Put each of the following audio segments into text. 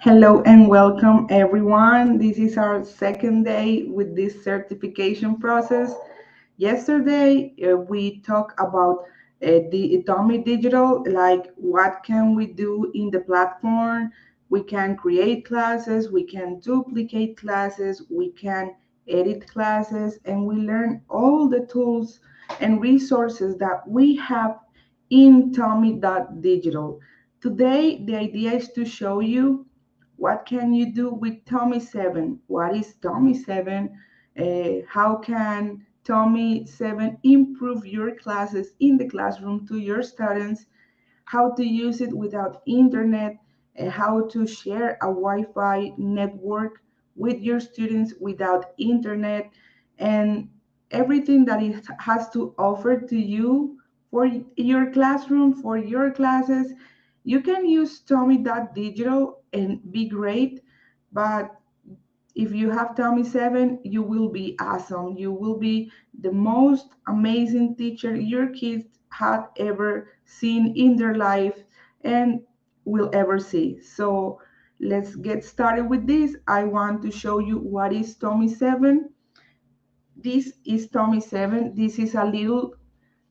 Hello and welcome everyone. This is our second day with this certification process. Yesterday we talked about the TOMi Digital, like what can we do in the platform. We can create classes, we can duplicate classes, we can edit classes, and we learn all the tools and resources that we have in TOMi.digital. Today the idea is to show you what can you do with TOMi 7? What is TOMi 7? How can TOMi 7 improve your classes in the classroom to your students? How to use it without internet? How to share a Wi-Fi network with your students without internet? And everything that it has to offer to you for your classroom, for your classes. You can use TOMi.digital and be great, but if you have TOMi 7, you will be awesome. You will be the most amazing teacher your kids had ever seen in their life and will ever see. So let's get started with this. I want to show you what is TOMi 7. This is TOMi 7. This is a little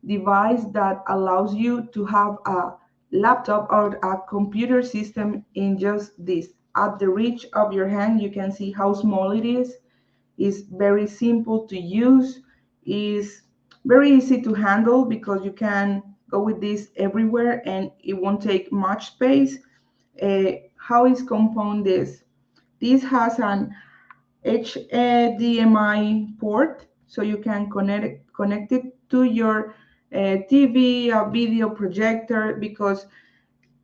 device that allows you to have a laptop or a computer system in just this at the reach of your hand. You can see how small it is. It's very simple to use, is very easy to handle because you can go with this everywhere and it won't take much space. How is compound this has an HDMI port, so you can connect it to your TV, a video projector, because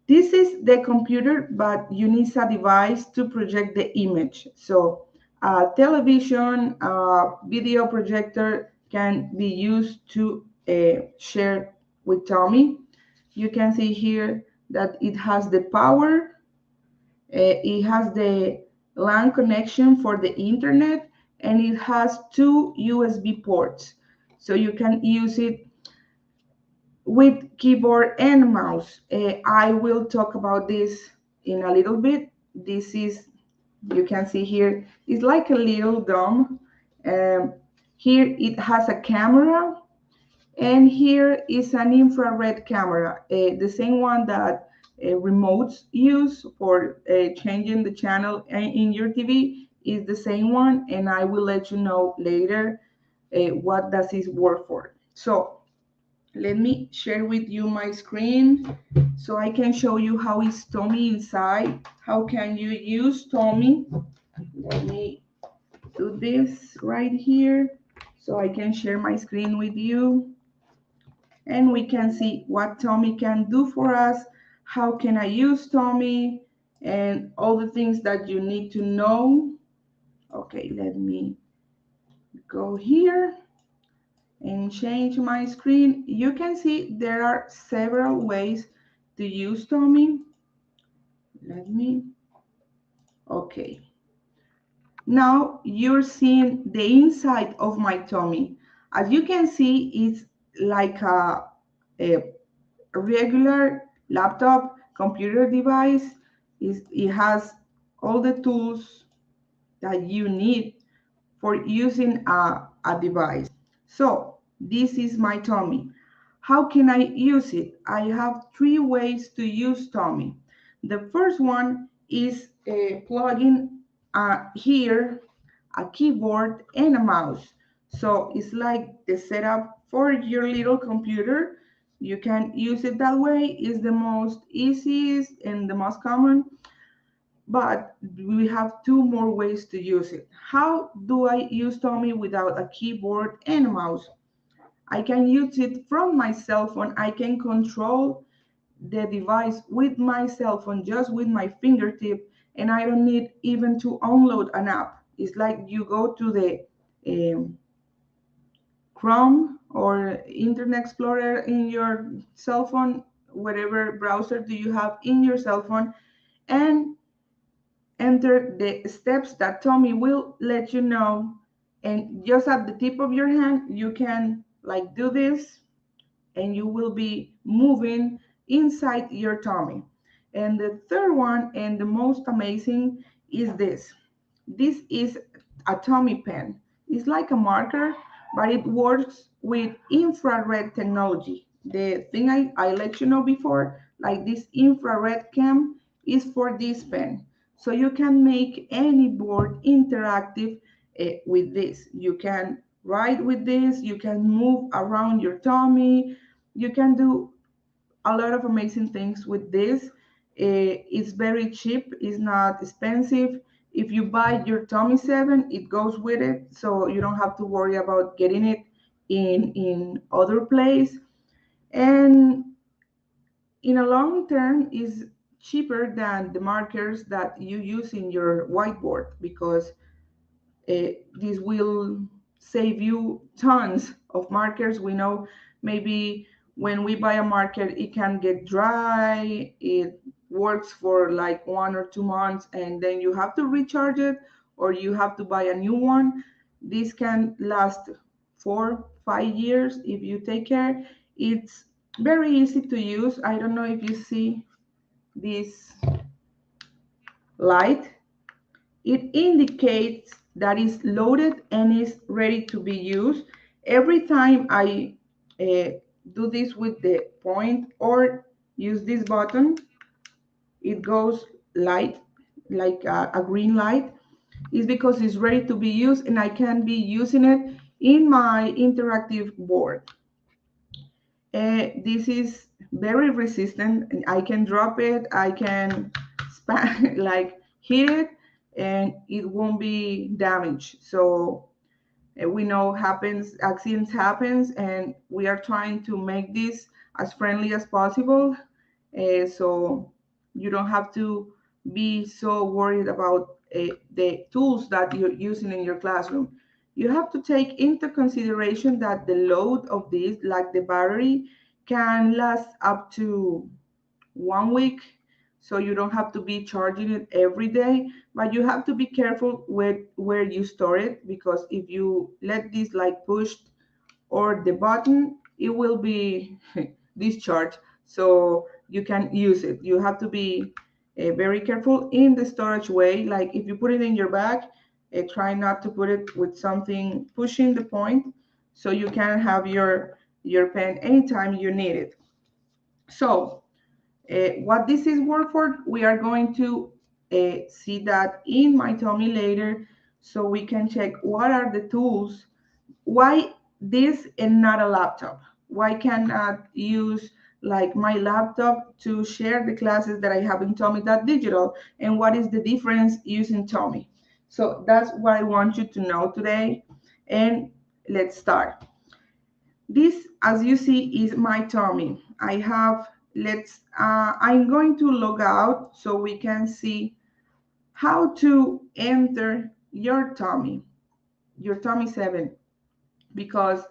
this is the computer, but you need a device to project the image. So a television, a video projector can be used to share with TOMi. You can see here that it has the power, it has the LAN connection for the internet, and it has two USB ports. So you can use it with keyboard and mouse. I will talk about this in a little bit. This is, you can see here, it's like a little dome. Um, Here it has a camera, and here is an infrared camera, the same one that remotes use for changing the channel in your TV is the same one, and I will let you know later what does this work for. So let me share with you my screen so I can show you how is TOMi inside. How can you use TOMi? Let me do this right here so I can share my screen with you. And we can see what TOMi can do for us. How can I use TOMi? And all the things that you need to know. Okay, let me go here and change my screen. You can see there are several ways to use TOMi. Okay. Now you're seeing the inside of my TOMi. As you can see, it's like a regular laptop computer device. It has all the tools that you need for using a device. So this is my TOMi. How can I use it? I have three ways to use TOMi. The first one is plugging here a keyboard and a mouse. So it's like the setup for your little computer. You can use it that way. It's the most easiest and the most common, but we have two more ways to use it. How do I use TOMi without a keyboard and a mouse? I can use it from my cell phone. I can control the device with my cell phone, just with my fingertip, and I don't need even to download an app. It's like you go to the Chrome or Internet Explorer in your cell phone, whatever browser do you have in your cell phone, and enter the steps that TOMi will let you know. And just at the tip of your hand, you can like do this, and you will be moving inside your TOMi. And the third one, and the most amazing, is this. This is a TOMi pen. It's like a marker, but it works with infrared technology. The thing I let you know before, like this infrared cam, is for this pen. So you can make any board interactive with this. You can write with this, you can move around your TOMi, you can do a lot of amazing things with this. It's very cheap, it's not expensive. If you buy your TOMi 7, it goes with it, so you don't have to worry about getting it in other place. And in a long term, is cheaper than the markers that you use in your whiteboard, because this will save you tons of markers. We know maybe when we buy a marker, it can get dry. It works for like 1 or 2 months, and then you have to recharge it, or you have to buy a new one. This can last 4, 5 years if you take care. It's very easy to use. I don't know if you see this light. It indicates that it's loaded and is ready to be used. Every time I do this with the point or use this button, it goes light, like a green light. It's because it's ready to be used and I can be using it in my interactive board. This is very resistant, and I can drop it, I can like hit it, and it won't be damaged. So we know happens, accidents happens, and we are trying to make this as friendly as possible. So you don't have to be so worried about the tools that you're using in your classroom. You have to take into consideration that the load of this, like the battery, can last up to 1 week. So you don't have to be charging it every day, but you have to be careful with where you store it, because if you let this like pushed or the button, it will be discharged. So you can use it. You have to be very careful in the storage way. Like if you put it in your bag, try not to put it with something pushing the point, so you can have your pen anytime you need it. So what this is work for, we are going to see that in my TOMi later, so we can check what are the tools. Why this and not a laptop? Why cannot use like my laptop to share the classes that I have in TOMi.digital? And what is the difference using TOMi? So that's what I want you to know today. And let's start. This, as you see, is my TOMi. I have, I'm going to log out so we can see how to enter your TOMi 7, because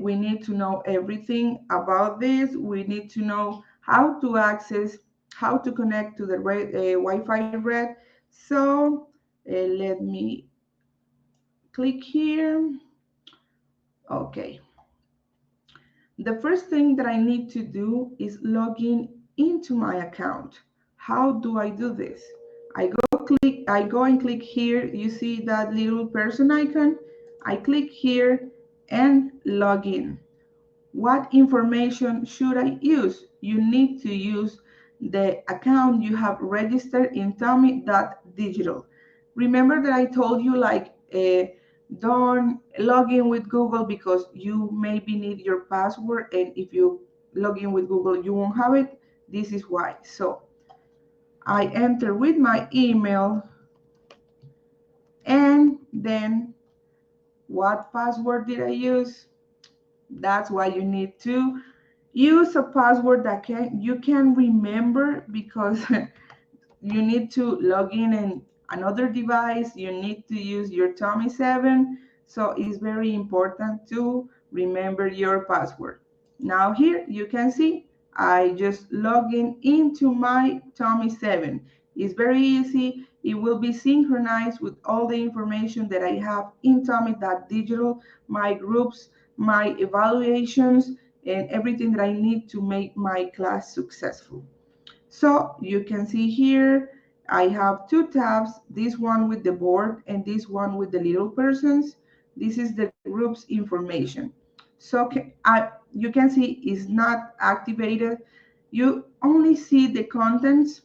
we need to know everything about this. We need to know how to access, how to connect to the Wi-Fi red. So let me click here. Okay. The first thing that I need to do is log in into my account. How do I do this? I go and click here. You see that little person icon? I click here and log in. What information should I use? You need to use the account you have registered in TOMi.digital. Remember that I told you like don't log in with Google, because you maybe need your password, and if you log in with Google you won't have it. This is why. So I enter with my email, and then what password did I use? That's why you need to use a password that you can remember, because you need to log in another device. You need to use your TOMi 7. So it's very important to remember your password. Now here you can see I just log in into my TOMi 7. It's very easy. It will be synchronized with all the information that I have in TOMi.digital, my groups, my evaluations, and everything that I need to make my class successful. So you can see here, I have two tabs, this one with the board and this one with the little persons. This is the group's information. So you can see it's not activated. You only see the contents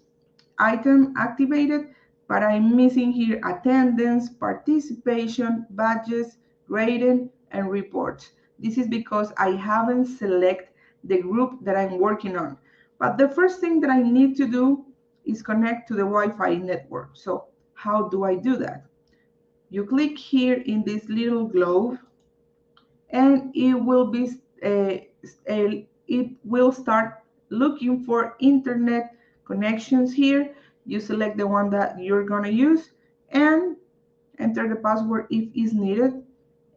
item activated, but I'm missing here attendance, participation, badges, grading, and reports. This is because I haven't selected the group that I'm working on. But the first thing that I need to do is connect to the Wi-Fi network. So how do I do that? You click here in this little globe and it will start looking for internet connections here. You select the one that you're going to use and enter the password if is needed,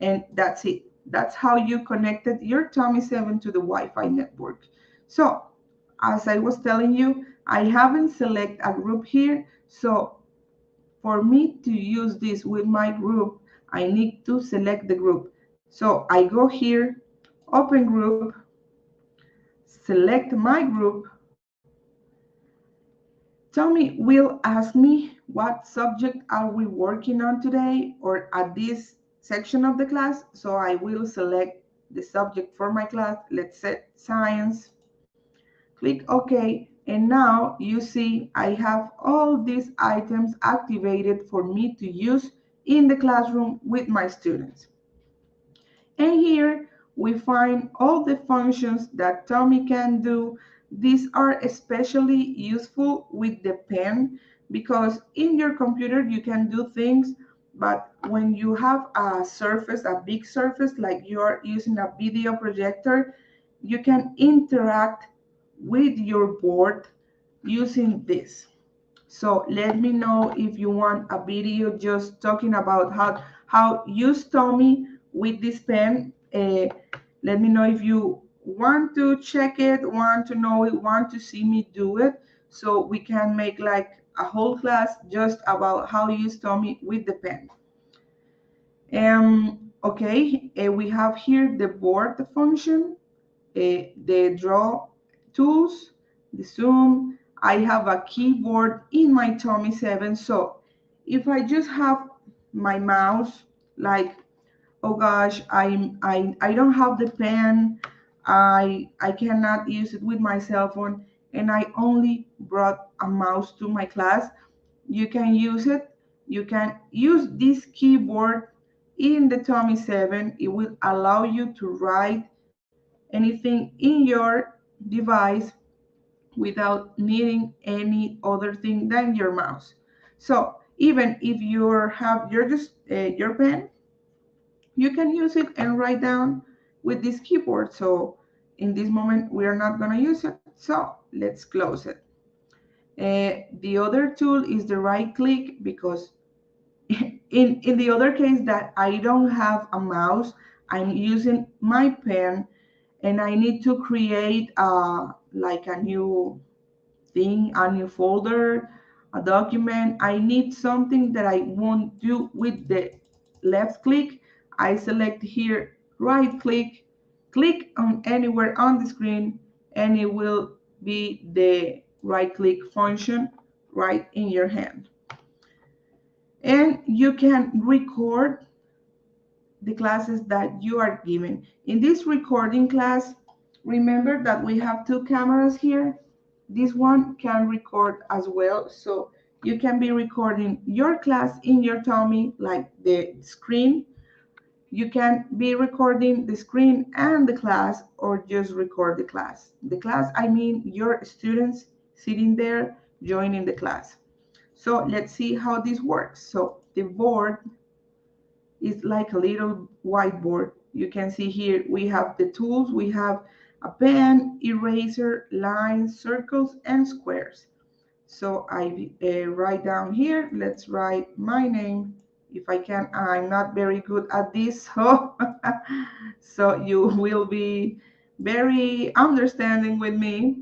and that's it. That's how you connected your TOMi 7 to the Wi-Fi network. So as I was telling you, I haven't selected a group here, so for me to use this with my group, I need to select the group. So I go here, open group, select my group. TOMi will ask me what subject are we working on today or at this section of the class. So I will select the subject for my class. Let's set science. Click OK. And now you see I have all these items activated for me to use in the classroom with my students. And here we find all the functions that TOMi can do. These are especially useful with the pen because in your computer you can do things, but when you have a surface, a big surface, like you are using a video projector, you can interact with your board using this. So let me know if you want a video just talking about how use TOMi with this pen. Let me know if you want to check it, want to know it, want to see me do it, so we can make like a whole class just about how you use TOMi with the pen. Okay, we have here the board function, the draw tools, the zoom. I have a keyboard in my TOMi 7, so if I just have my mouse, like, oh gosh, I don't have the pen, I cannot use it with my cell phone, and I only brought a mouse to my class, you can use it. You can use this keyboard in the TOMi 7. It will allow you to write anything in your device without needing any other thing than your mouse. So even if you have your pen, you can use it and write down with this keyboard. So in this moment, we are not going to use it. So let's close it. The other tool is the right click because in the other case that I don't have a mouse, I'm using my pen and I need to create like a new thing, a new folder, a document. I need something that I won't do with the left click. I select here, right click, click on anywhere on the screen, and it will be the right click function right in your hand. And you can record the classes that you are given. In this recording class, remember that we have two cameras here. This one can record as well. So you can be recording your class in your TOMi, like the screen. You can be recording the screen and the class, or just record the class. The class, I mean your students sitting there joining the class. So let's see how this works. So the board is like a little whiteboard. You can see here we have the tools. We have a pen, eraser, lines, circles, and squares. So I write down here, let's write my name. If I can, I'm not very good at this, so, so you will be very understanding with me.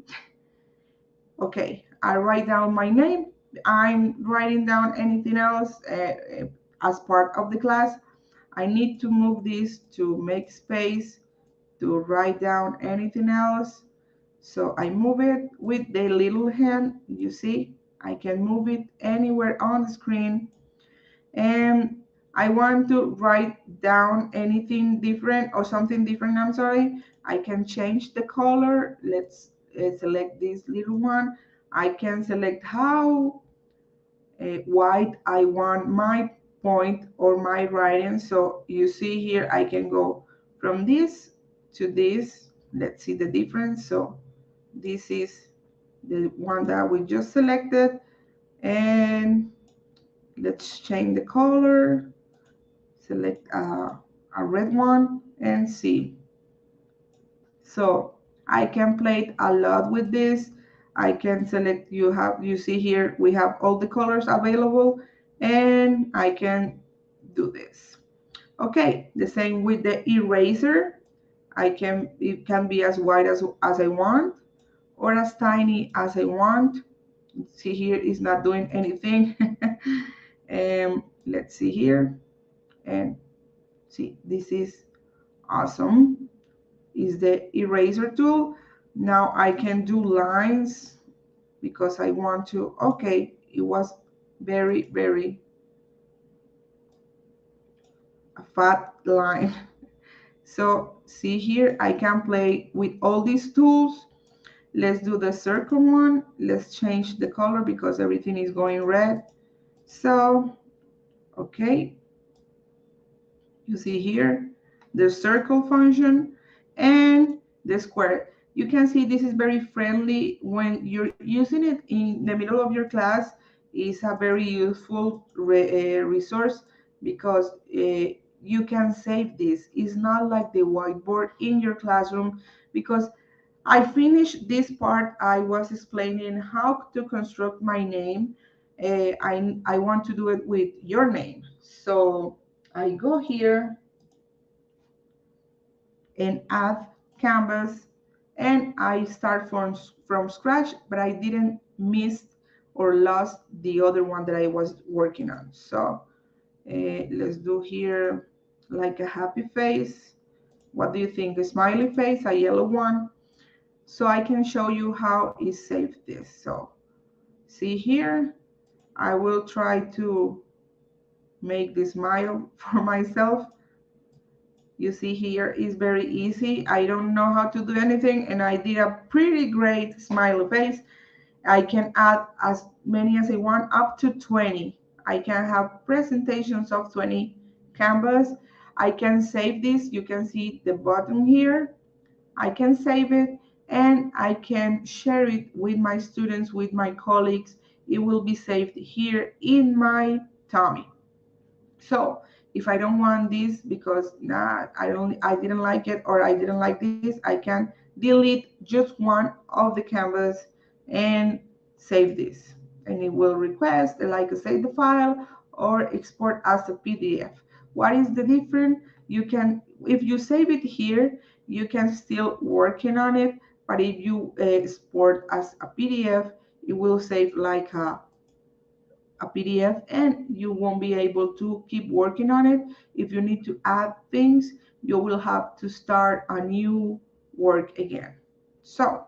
Okay, I write down my name. I'm writing down anything else as part of the class. I need to move this to make space to write down anything else. So I move it with the little hand. You see, I can move it anywhere on the screen. And I want to write down anything different or something different, I'm sorry, I can change the color. Let's select this little one. I can select how wide I want my point or my writing. So you see here, I can go from this to this. Let's see the difference. So this is the one that we just selected. And let's change the color. Select a red one and see. So I can play a lot with this. I can select, you see here we have all the colors available, and I can do this. Okay, the same with the eraser. It can be as wide as I want, or as tiny as I want. See here, it's not doing anything. Let's see here, and see, this is awesome. Is the eraser tool. Now I can do lines because I want to. Okay, it was very a fat line. So see here, I can play with all these tools. Let's do the circle one. Let's change the color because everything is going red. So okay, you see here the circle function and the square. You can see this is very friendly when you're using it in the middle of your class. It's a very useful resource because you can save this. It's not like the whiteboard in your classroom, because I finished this part. I was explaining how to construct my name. I want to do it with your name. So I go here and add canvas, and I start from scratch, but I didn't miss or lost the other one that I was working on. So let's do here like a happy face. What do you think? A smiley face, a yellow one. So I can show you how it saved this. So see here, I will try to make the smile for myself. You see here is very easy. I don't know how to do anything, and I did a pretty great smiley face. I can add as many as I want, up to 20. I can have presentations of 20 canvas. I can save this. You can see the button here. I can save it, and I can share it with my students, with my colleagues. It will be saved here in my TOMi. So if I don't want this because I didn't like it, or I didn't like this, I can delete just one of the canvas and save this. And it will request like save the file or export as a PDF. What is the difference? You can, if you save it here, you can still working on it, but if you export as a PDF, it will save like a PDF, and you won't be able to keep working on it. If you need to add things, you will have to start a new work again. So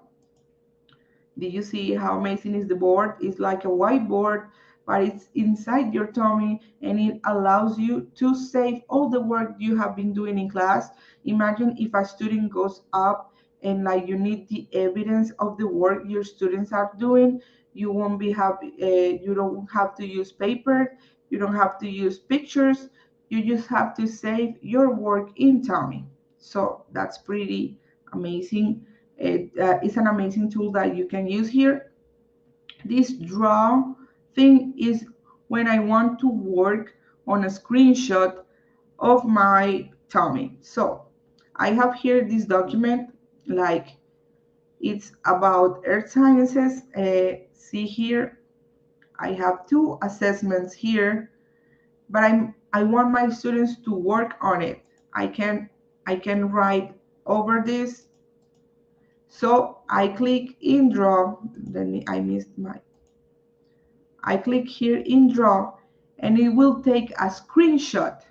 did you see how amazing is the board? It's like a whiteboard, but it's inside your TOMi, and it allows you to save all the work you have been doing in class. Imagine if a student goes up and like you need the evidence of the work your students are doing. You won't be happy. You don't have to use paper. You don't have to use pictures. You just have to save your work in TOMi. So that's pretty amazing. It's an amazing tool that you can use here. This draw thing is when I want to work on a screenshot of my TOMi. So I have here this document, like it's about earth sciences. See here, I have two assessments here, but I want my students to work on it. I can write over this. So I click in draw, then I click here in draw, and it will take a screenshot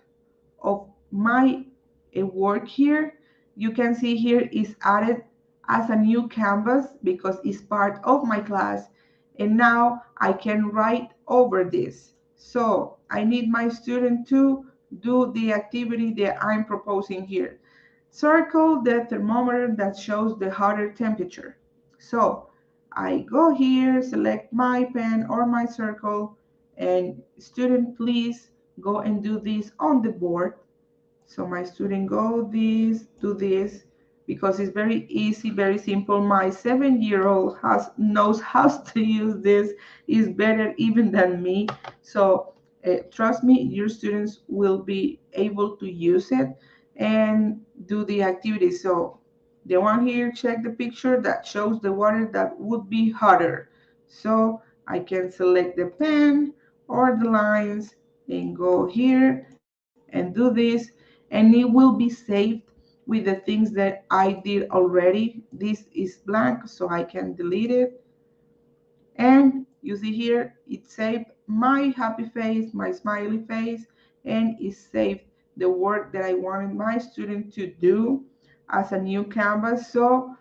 of my work here. You can see here is added as a new canvas because it's part of my class. And now I can write over this. So I need my student to do the activity that I'm proposing here. Circle the thermometer that shows the hotter temperature. So I go here, select my pen or my circle, and student, please go and do this on the board. So my student go this, do this, because it's very easy, very simple. My 7-year-old has knows how to use this, is better even than me. So trust me, your students will be able to use it and do the activity. So the one here, check the picture that shows the water that would be hotter. So I can select the pen or the lines and go here and do this, and it will be saved with the things that I did already. This is blank, so I can delete it. And you see here, it saved my happy face, my smiley face, and it saved the work that I wanted my student to do as a new canvas. So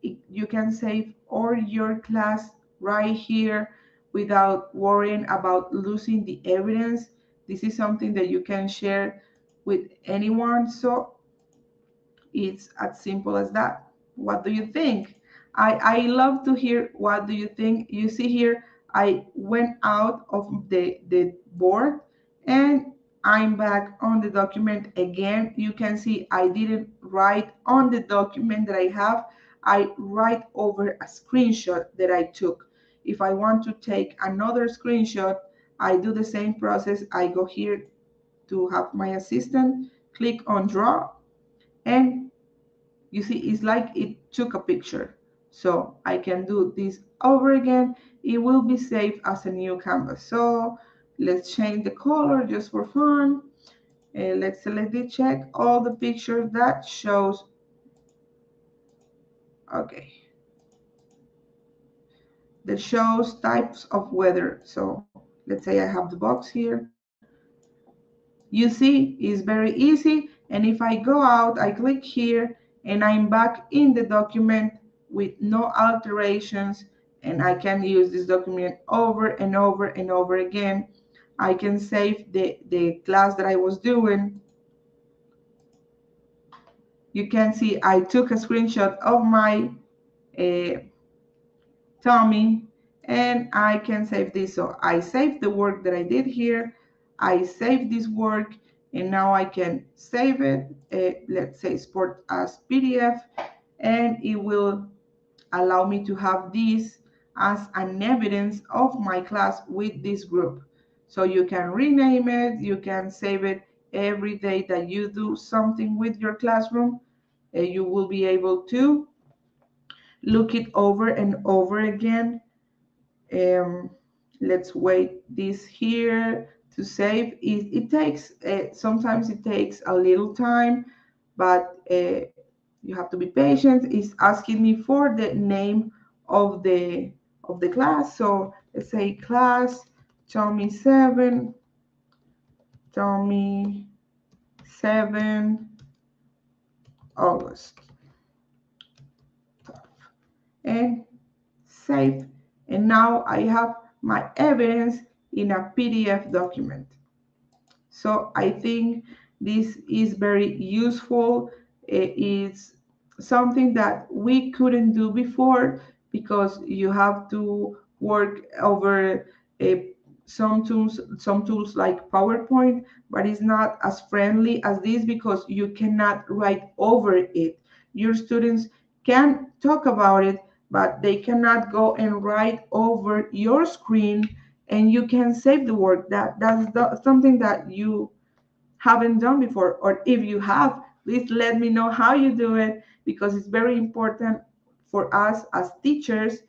you can save all your class right here without worrying about losing the evidence. This is something that you can share with anyone. So it's as simple as that. What do you think? I love to hear what do you think. You see here, I went out of the board and I'm back on the document again. You can see I didn't write on the document that I have. I write over a screenshot that I took. If I want to take another screenshot, I do the same process. I go here to have my assistant, click on draw, and you see it's like it took a picture. So I can do this over again. It will be saved as a new canvas. So let's change the color just for fun. Let's select it, check all the pictures that shows. Okay, that shows types of weather. So let's say I have the box here. You see, it's very easy. And if I go out, I click here and I'm back in the document with no alterations. And I can use this document over and over and over again. I can save the class that I was doing. You can see I took a screenshot of my uh, TOMi, and I can save this. So I saved the work that I did here. I saved this work, and now I can save it. Let's say export as PDF, and it will allow me to have this as an evidence of my class with this group. So you can rename it, you can save it every day that you do something with your classroom. You will be able to look it over and over again. um, let's wait this here to save. It takes sometimes it takes a little time, but you have to be patient. It's asking me for the name of the class. So let's say class TOMi 7, TOMi 7 August, and save. And now I have my evidence in a PDF document. So I think this is very useful. It's something that we couldn't do before because you have to work over uh, some tools like PowerPoint, but it's not as friendly as this because you cannot write over it. Your students can talk about it, but they cannot go and write over your screen, and you can save the work. Something that you haven't done before, or if you have, please let me know how you do it, because it's very important for us as teachers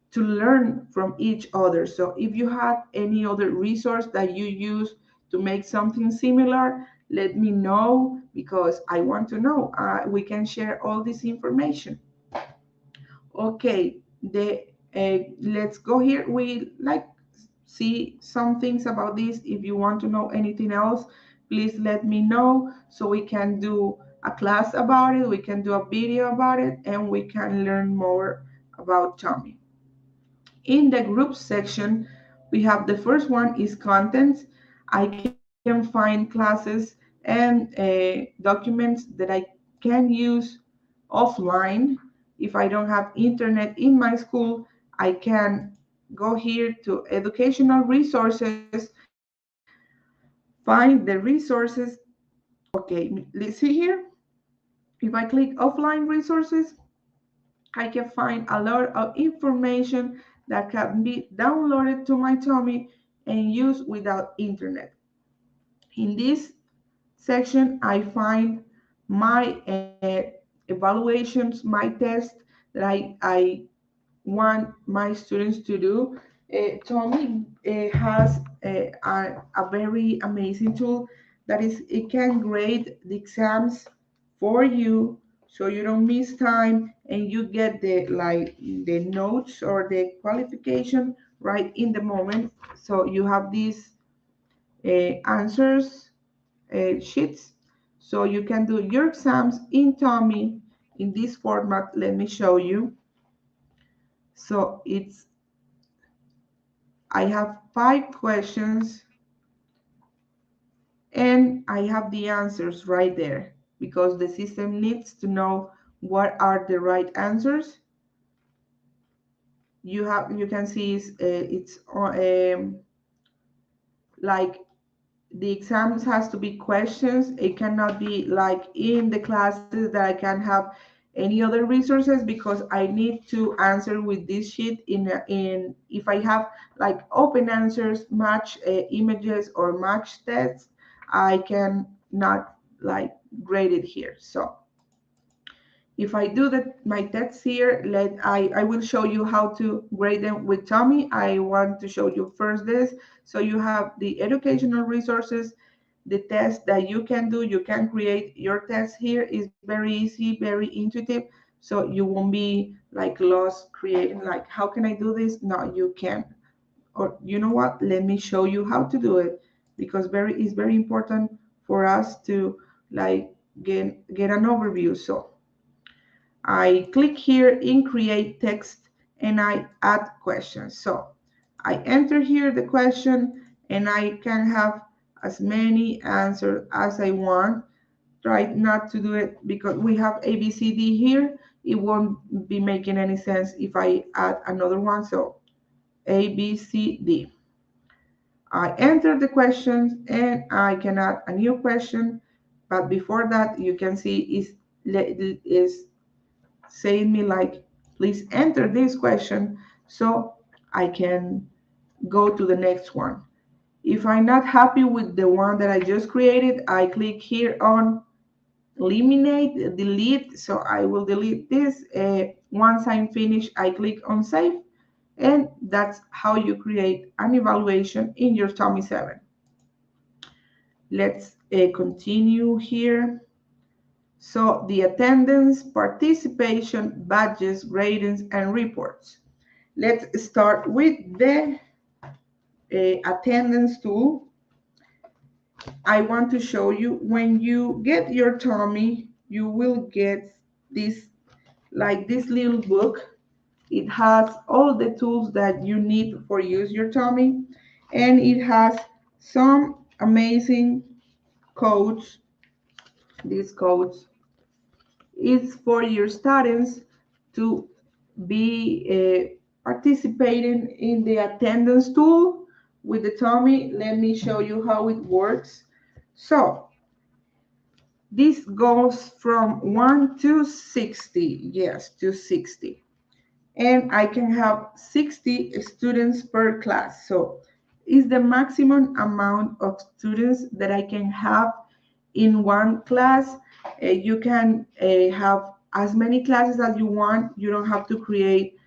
to learn from each other. So if you have any other resource that you use to make something similar, let me know, because I want to know. We can share all this information. Okay, let's go here. We like see some things about this. If you want to know anything else, please let me know so we can do a class about it, we can do a video about it, and we can learn more about TOMi. In the group section, we have the first one is contents. I can find classes and documents that I can use offline. If I don't have internet in my school, I can go here to educational resources, find the resources. Okay, let's see here. If I click offline resources, I can find a lot of information that can be downloaded to my TOMi and used without internet. In this section, I find my evaluations, my tests that I want my students to do. TOMi has a very amazing tool that is it can grade the exams for you so you don't miss time and you get the notes or the qualification right in the moment. So you have these answers sheets so you can do your exams in TOMi in this format. Let me show you. So it's I have 5 questions and I have the answers right there because the system needs to know what are the right answers. You can see it's like the exams has to be questions. It cannot be like in the classes that I can have any other resources because I need to answer with this sheet in if I have like open answers, match images or match tests, I can not like grade it here. So if I do my tests here, I will show you how to grade them with TOMi. I want to show you first this. So you have the educational resources, the test that you can do. You can create your test here. Is very easy, very intuitive. So you won't be like lost creating like, how can I do this? No, you can. Or you know what? Let me show you how to do it because it's very important for us to like get an overview. So I click here in create text and I add questions. So I enter here the question and I can have as many answers as I want. Try not to do it because we have A, B, C, D here. It won't be making any sense if I add another one. So A, B, C, D. I enter the questions and I can add a new question. But before that, you can see is saying me like, please enter this question so I can go to the next one. If I'm not happy with the one that I just created, I click here on eliminate, delete. So I will delete this. Once I'm finished, I click on save. And that's how you create an evaluation in your TOMi 7. Let's continue here. So the attendance, participation, badges, ratings, and reports. Let's start with the attendance tool. I want to show you when you get your TOMi, you will get this like this little book. It has all the tools that you need for use your TOMi, and it has some amazing codes. These codes is for your students to be participating in the attendance tool with the TOMi. Let me show you how it works. So this goes from 1 to 60, yes, to 60. And I can have 60 students per class. So is the maximum amount of students that I can have in one class. You can have as many classes as you want. You don't have to create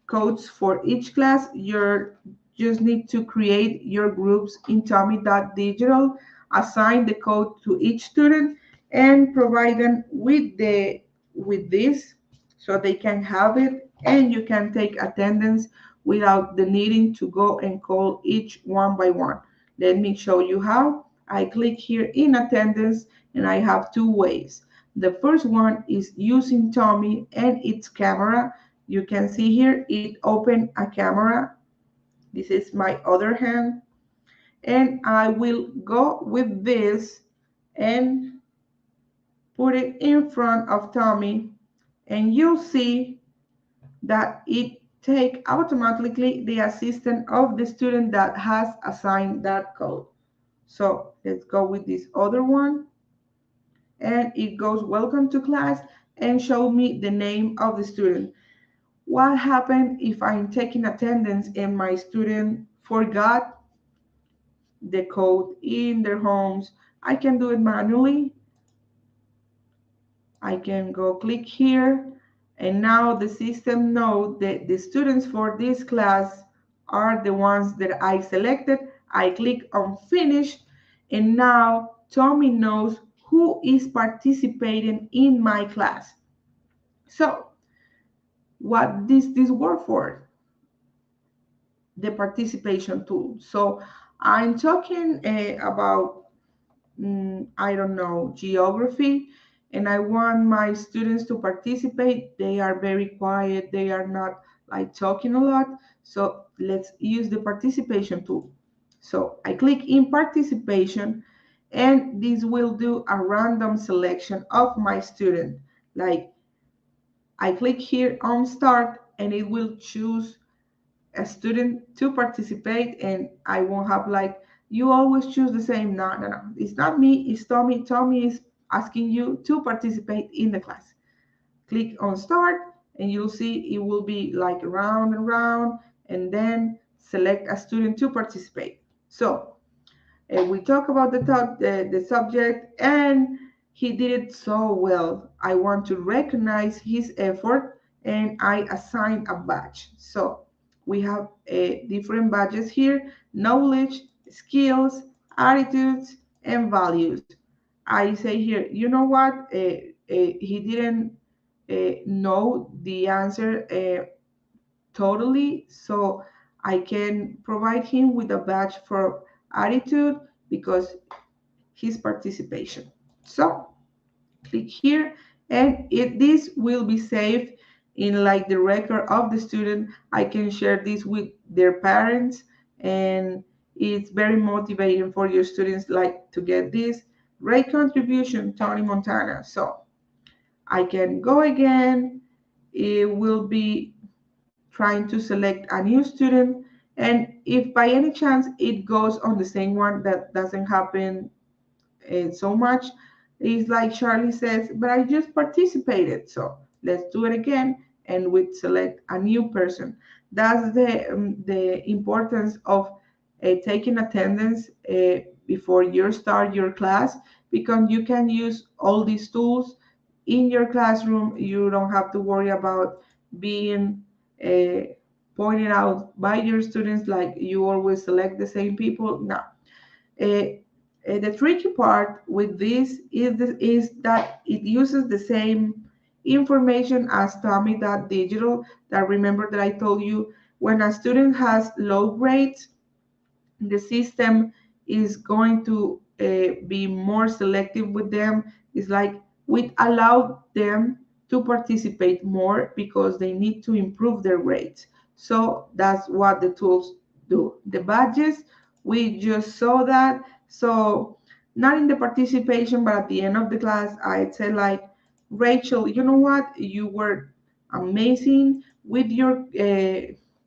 codes for each class. You just need to create your groups in TOMi.digital, assign the code to each student, and provide them with this so they can have it, and you can take attendance without the needing to go and call each one by one. Let me show you how. I click here in attendance, and I have two ways. The first one is using TOMi and its camera. You can see here it opened a camera. This is my other hand, and I will go with this and put it in front of TOMi, and you'll see that it take automatically the assistant of the student that has assigned that code. So let's go with this other one, and it goes welcome to class and show me the name of the student. What happened if I'm taking attendance and my student forgot the code in their homes? I can do it manually. I can go click here, and now the system knows that the students for this class are the ones that I selected. I click on finish, and now TOMi knows who is participating in my class. So what does this work for? The participation tool. So I'm talking about I don't know, geography, and I want my students to participate. They are very quiet, they are not like talking a lot. So let's use the participation tool. So I click in participation, and this will do a random selection of my student. Like I click here on start, and it will choose a student to participate, and I won't have like you always choose the same. No, no, no. It's not me, it's TOMi. TOMi is asking you to participate in the class. Click on start, and you'll see it will be like round and round, and then select a student to participate. So we talk about the subject, and he did it so well. I want to recognize his effort, and I assign a badge. So we have different badges here: knowledge, skills, attitudes, and values. I say here, you know what? He didn't know the answer totally, so I can provide him with a badge for attitude because his participation. So click here, and this will be saved in like the record of the student. I can share this with their parents, and it's very motivating for your students like to get this great contribution, Tony Montana. So I can go again. It will be trying to select a new student, and if by any chance it goes on the same one, that doesn't happen so much. It's like Charlie says, but I just participated. So let's do it again, and we select a new person. That's the importance of taking attendance before you start your class, because you can use all these tools in your classroom. You don't have to worry about being uh, pointed out by your students like you always select the same people. No. Uh, the tricky part with this is that it uses the same information as TOMi.digital. That remember that I told you when a student has low grades, the system is going to be more selective with them. It's like we allow them to participate more because they need to improve their grades. So that's what the tools do. The badges, we just saw that. So not in the participation, but at the end of the class, I'd say like, Rachel, you know what? You were amazing with your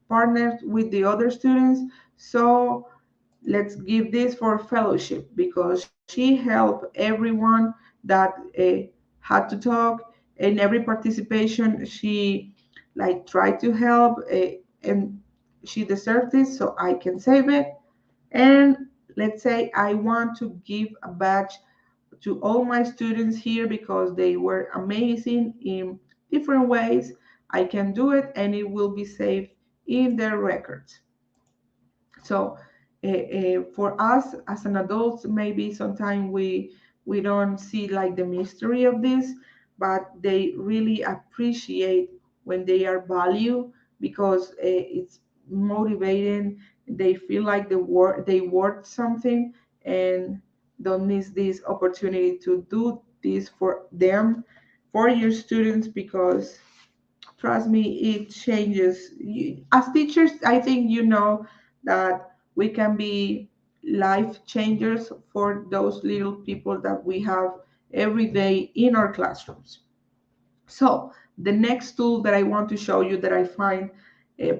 partners, with the other students. So let's give this for fellowship because she helped everyone that had to talk. In every participation she like tried to help, and she deserved this, so I can save it. And let's say I want to give a badge to all my students here because they were amazing in different ways. I can do it, and it will be saved in their records. So for us as an adults, maybe sometimes we don't see like the mystery of this, but they really appreciate when they are valued because it's motivating. They feel like they worth something, and Don't miss this opportunity to do this for them, for your students, because trust me, it changes. As teachers, I think you know that we can be life changers for those little people that we have every day in our classrooms. So the next tool that I want to show you that I find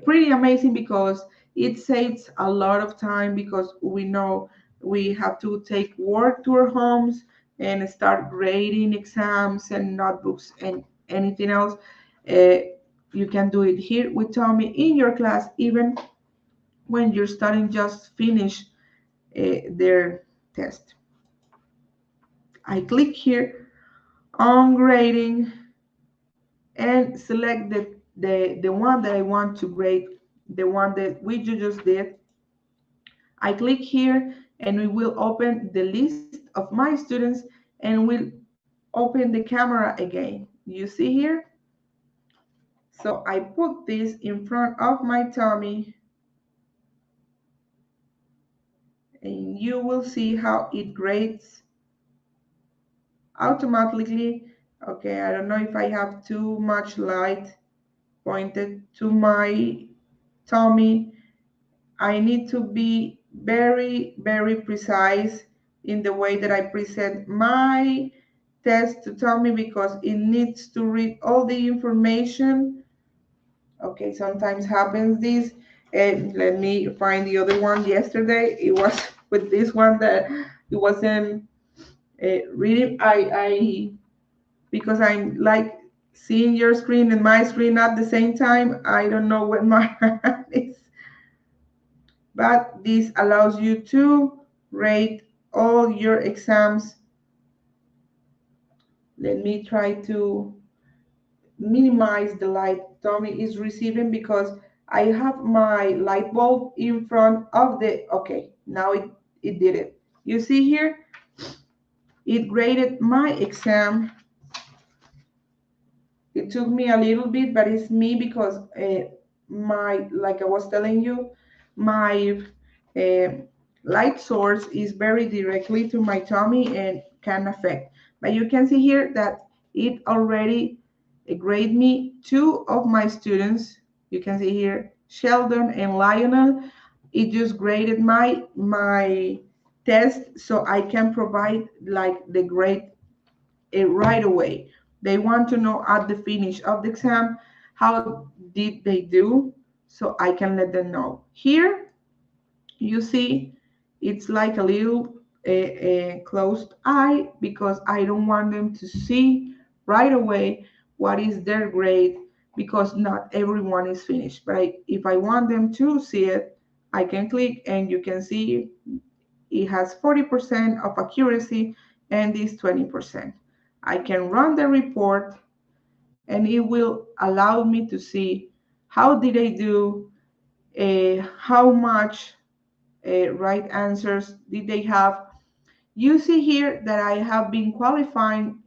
pretty amazing, because it saves a lot of time, because we know we have to take work to our homes and start grading exams and notebooks and anything else. Uh, you can do it here with TOMi in your class, even when you're studying just finish their test. I click here on grading and select the one that I want to grade, the one that we just did. I click here and we will open the list of my students, and we'll open the camera again. You see here? So I put this in front of my TOMi, and you will see how it grades automatically. Okay, I don't know if I have too much light pointed to my TOMi. I need to be very, very precise in the way that I present my test to TOMi, because it needs to read all the information. Okay, sometimes happens this. And let me find the other one. Yesterday, it was with this one that it wasn't reading. I because I'm like seeing your screen and my screen at the same time. I don't know what my hand is, but this allows you to rate all your exams. Let me try to minimize the light TOMi is receiving, because I have my light bulb in front of the, okay, now it did it. You see here, it graded my exam. It took me a little bit, but it's me, because my, like I was telling you, my uh, light source is very directly to my TOMi and can affect. But you can see here that it already graded me two of my students. You can see here Sheldon and Lionel. It just graded my test, so I can provide like the grade it right away. They want to know at the finish of the exam how did they do, so I can let them know. Here you see it's like a little closed eye, because I don't want them to see right away what is their grade, because not everyone is finished. But if I want them to see it, I can click and you can see it has 40% of accuracy and this 20%. I can run the report and it will allow me to see how did I do, how much right answers did they have. You see here that I have been qualifying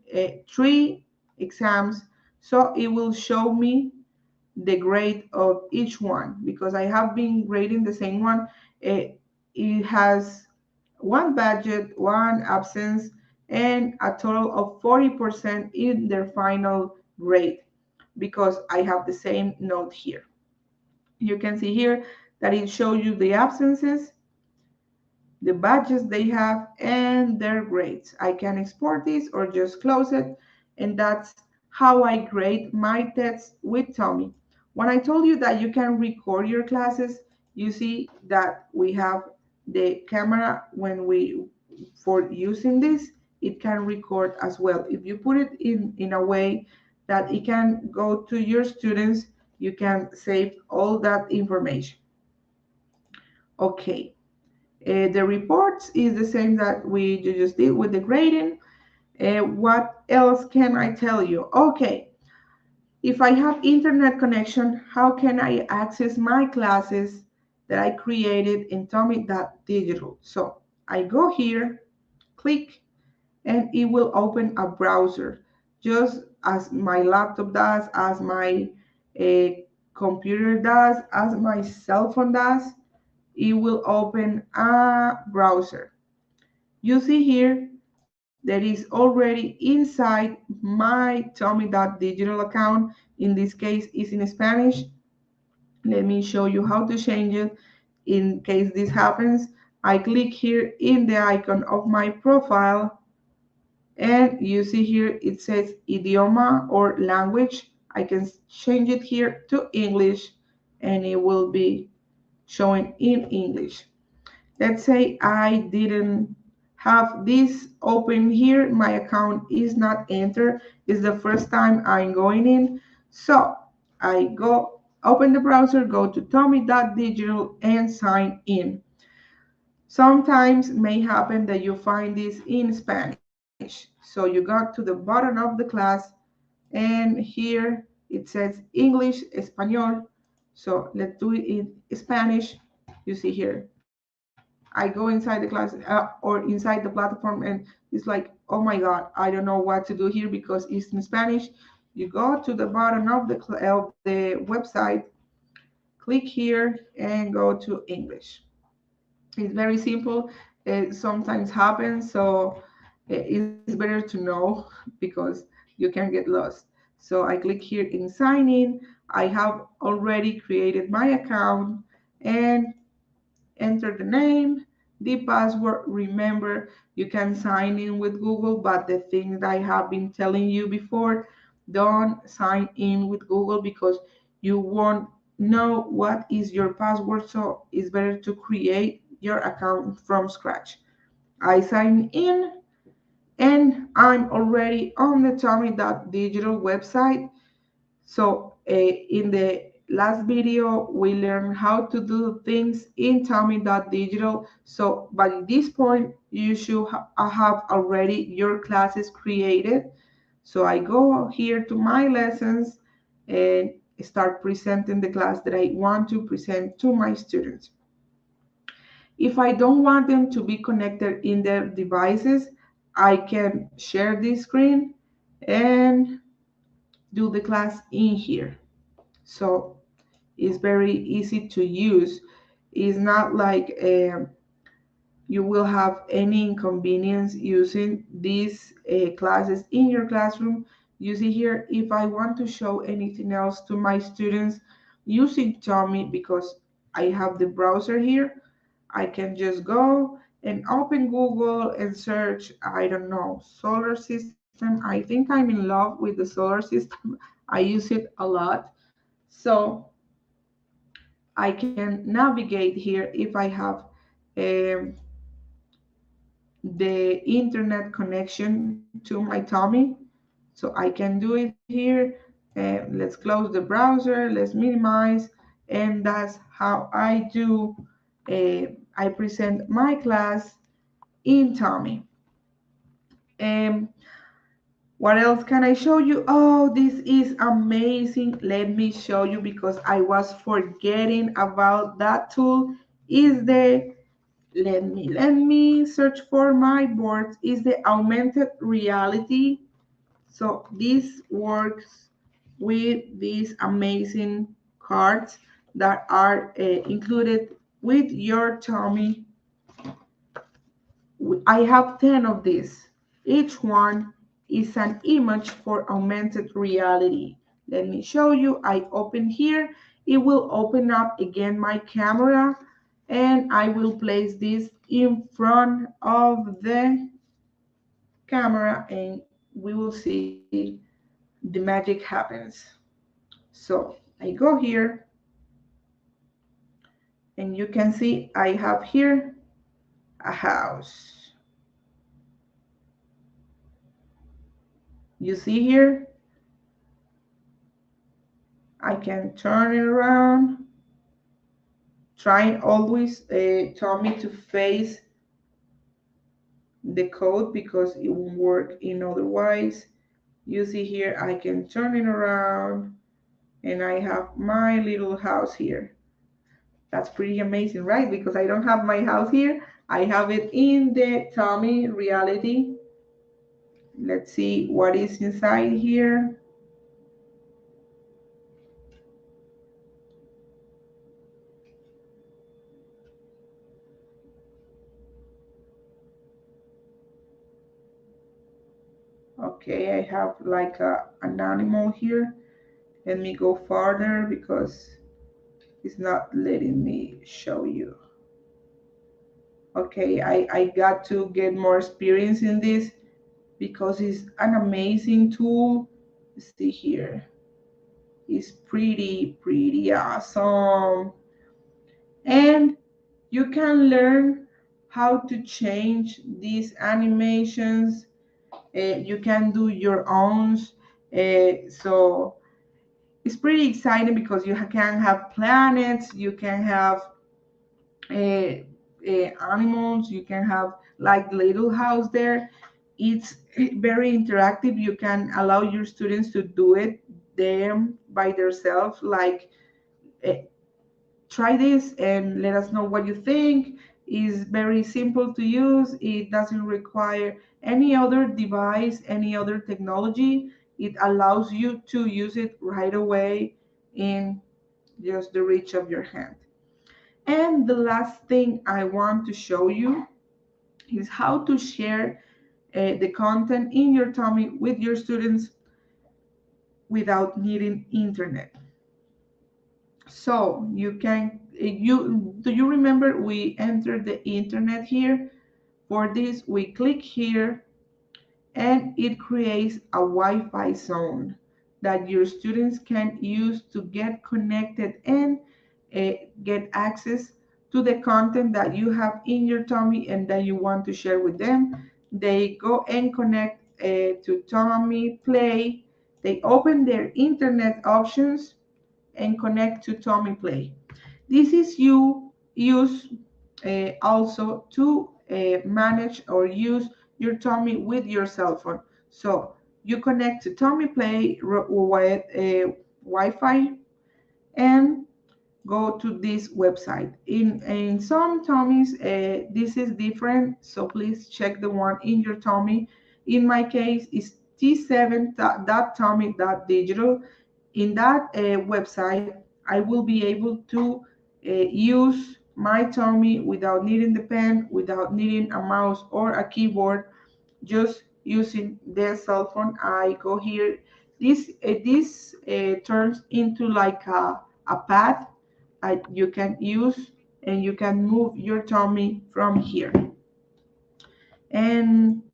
3 exams, so it will show me the grade of each one, because I have been grading the same one. It has one budget, one absence, and a total of 40% in their final grade, because I have the same note here. You can see here that it shows you the absences, the badges they have, and their grades. I can export this or just close it, and that's how I grade my tests with TOMi. When I told you that you can record your classes, you see that we have the camera. When we, for using this, it can record as well. If you put it in a way that it can go to your students, you can save all that information. Okay. The reports is the same that we just did with the grading. What else can I tell you? Okay, if I have internet connection, how can I access my classes that I created in TOMi.digital? So I go here, click, and it will open a browser, just as my laptop does, as my uh, computer does, as my cell phone does. It will open a browser. You see here that is already inside my TOMi.digital account. In this case, is in Spanish. Let me show you how to change it in case this happens. I click here in the icon of my profile, and you see here it says idioma or language. I can change it here to English, and it will be showing in English. Let's say I didn't have this open here. My account is not entered. It's the first time I'm going in. So I go open the browser, go to TOMi.digital and sign in. Sometimes may happen that you find this in Spanish. So you go to the bottom of the class, and here it says English, Espanol. So let's do it in Spanish. You see here, I go inside the class or inside the platform, and it's like, oh my God, I don't know what to do here because it's in Spanish. You go to the bottom of the website, click here, and go to English. It's very simple. It sometimes happens, so it's better to know because you can get lost. So I click here in sign in. I have already created my account and enter the name, the password. Remember, you can sign in with Google, but the thing that I have been telling you before, don't sign in with Google because you won't know what is your password. So it's better to create your account from scratch. I sign in and I'm already on the TOMi.digital website. So in the last video, we learned how to do things in TOMi.digital. So by this point, you should have already your classes created. So I go here to my lessons and start presenting the class that I want to present to my students. If I don't want them to be connected in their devices, I can share this screen and do the class in here. So it's very easy to use. It's not like you will have any inconvenience using these classes in your classroom. You see here, if I want to show anything else to my students using TOMi, because I have the browser here, I can just go and open Google and search, I don't know, solar system. I think I'm in love with the solar system. I use it a lot. So I can navigate here if I have um, the internet connection to my TOMi. So I can do it here. Let's close the browser, let's minimize, and that's how I do. I present my class in TOMi. Um, what else can I show you? Oh, this is amazing. Let me show you because I was forgetting about that tool. Is the let me search for my board. Is the augmented reality. So this works with these amazing cards that are included with your TOMi. I have 10 of these. Each one is an image for augmented reality. Let me show you. I open here. It will open up again my camera, and I will place this in front of the camera, and we will see the magic happens. So I go here, and you can see I have here a house. You see here, I can turn it around, trying always tell me to face the code because it won't work in otherwise. You see here, I can turn it around, and I have my little house here. That's pretty amazing, right? Because I don't have my house here. I have it in the TOMi reality. Let's see what is inside here. Okay, I have like an animal here. Let me go farther because it's not letting me show you. Okay, I got to get more experience in this because it's an amazing tool. See here, it's pretty awesome. And you can learn how to change these animations. You can do your own. So it's pretty exciting because you can have planets, you can have uh, animals, you can have like little house there. It's very interactive. You can allow your students to do it them by themselves. Like uh, try this and let us know what you think. It's very simple to use. It doesn't require any other device, any other technology. It allows you to use it right away in just the reach of your hand. And the last thing I want to show you is how to share the content in your TOMi with your students without needing internet. So you can, you do you remember we entered the internet here? For this, we click here and it creates a Wi-Fi zone that your students can use to get connected and get access to the content that you have in your TOMi and that you want to share with them. They go and connect to TOMi Play. They open their internet options and connect to TOMi Play. This is you use also to manage or use your TOMi with your cell phone. So you connect to TOMi Play with Wi-Fi and go to this website. In some TOMIs, this is different, so please check the one in your TOMi. In my case, it's t7.tomi.digital. In that website, I will be able to use my TOMi without needing the pen, without needing a mouse or a keyboard, just using the cell phone. I go here. This turns into like a pad you can use, and you can move your TOMi from here. And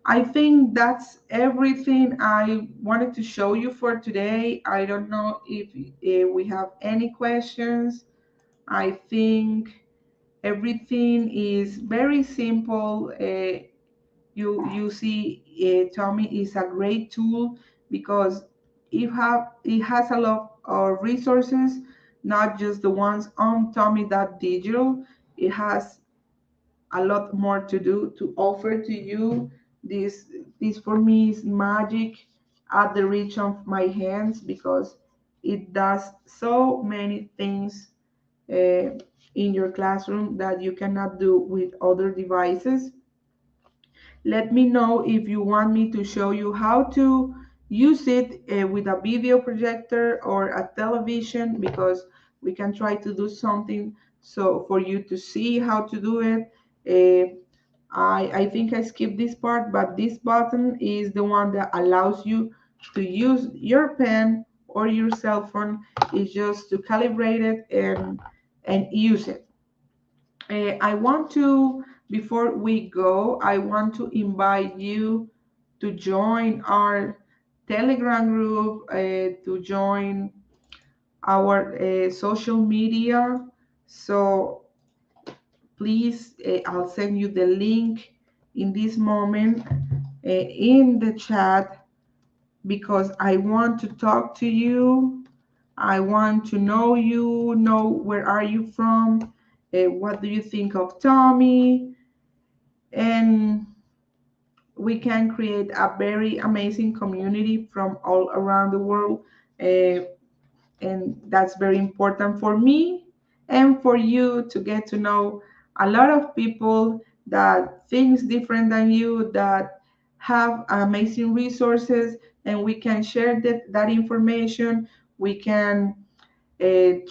I think that's everything I wanted to show you for today. I don't know if we have any questions. I think everything is very simple. You see, TOMi is a great tool because it has a lot of resources, not just the ones on TOMi.digital. It has a lot more to do to offer to you. This for me is magic at the reach of my hands because it does so many things uh, in your classroom that you cannot do with other devices. Let me know if you want me to show you how to use it with a video projector or a television, because we can try to do something so for you to see how to do it. I think I skipped this part, but this button is the one that allows you to use your pen or your cell phone. It's just to calibrate it and use it. I want to, before we go, I want to invite you to join our Telegram group, to join our social media. So please, I'll send you the link in this moment in the chat because I want to talk to you. I want to know you, know where are you from, what do you think of TOMi, and we can create a very amazing community from all around the world. Uh, and that's very important for me and for you to get to know a lot of people that thinks different than you, that have amazing resources, and we can share that information. We can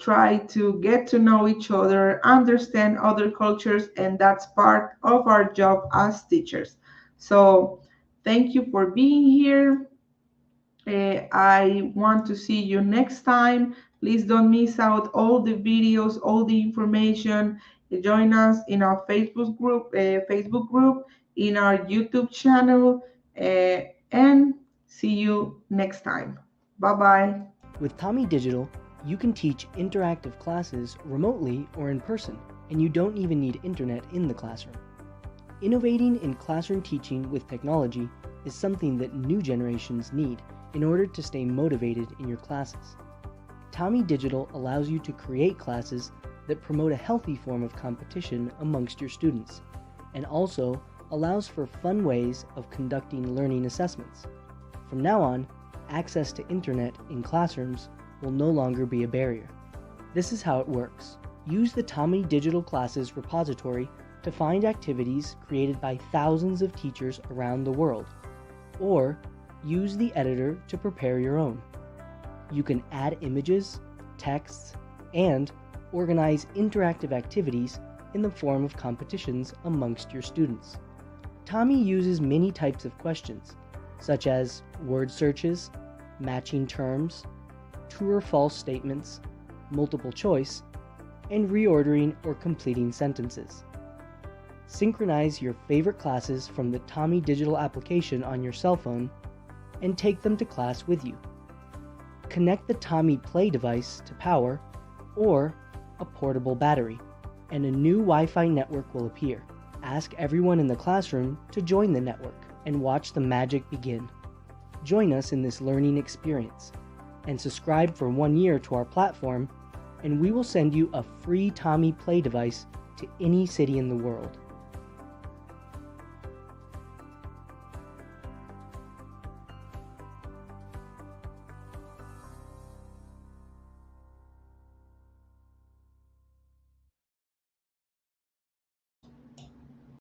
try to get to know each other, understand other cultures, and that's part of our job as teachers. So Thank you for being here. I want to see you next time. Please don't miss out all the videos, all the information. Join us in our Facebook group, in our YouTube channel, and see you next time. Bye bye. With TOMi Digital, you can teach interactive classes remotely or in person, and you don't even need internet in the classroom. Innovating in classroom teaching with technology is something that new generations need in order to stay motivated in your classes. TOMi Digital allows you to create classes that promote a healthy form of competition amongst your students, and also allows for fun ways of conducting learning assessments. From now on, access to internet in classrooms will no longer be a barrier. This is how it works. Use the TOMi Digital Classes repository to find activities created by thousands of teachers around the world, or use the editor to prepare your own. You can add images, texts, and organize interactive activities in the form of competitions amongst your students. TOMi uses many types of questions, such as word searches, matching terms, true or false statements, multiple choice, and reordering or completing sentences. Synchronize your favorite classes from the TOMi Digital application on your cell phone and take them to class with you. Connect the TOMi Play device to power or a portable battery, and a new Wi-Fi network will appear. Ask everyone in the classroom to join the network and watch the magic begin. Join us in this learning experience and subscribe for 1 year to our platform, and we will send you a free TOMi Play device to any city in the world.